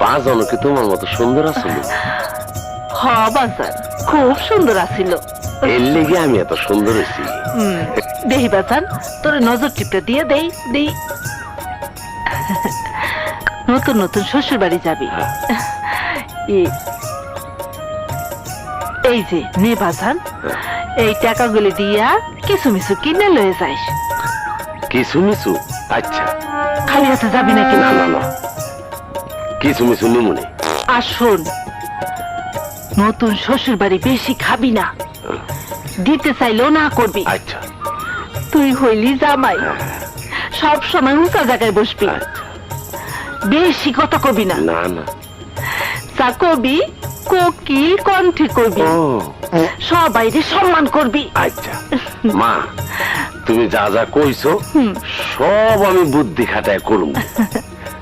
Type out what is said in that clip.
বাজানো কি তোমার মতো সুন্দর আছিল? হ বাজান, খুব সুন্দর আছিল। এর লেগে আমি এত সুন্দর হয়েছি। দেহি বাজান, তোর নজর টিপটা দিয়ে দেই দেই। নতুন নতুন শ্বশুর বাড়ি যাবি, এই যে নে বাজান, এই টাকাগুলি দিয়া কিছু মিছু কিনে লয়ে যাইস। কিছু মিছু? আচ্ছা, খালি হাতে যাবি নাকি? না না না, কিছু মিছু নিমুনে। আর শোন, নতুন শ্বশুর বাড়ি বেশি খাবি না, দিতে চাইলেও না করবি। আচ্ছা, তুই হইলি জামাই, সব সময় উঁচা জায়গায় বসবি, বেশি কথা কবি না। না না, যা কবি কোকিল কণ্ঠে কবি, সবাই সম্মান করবি। আচ্ছা মা, তুমি যা যা কইছো সব আমি বুদ্ধি খাটায় করুম।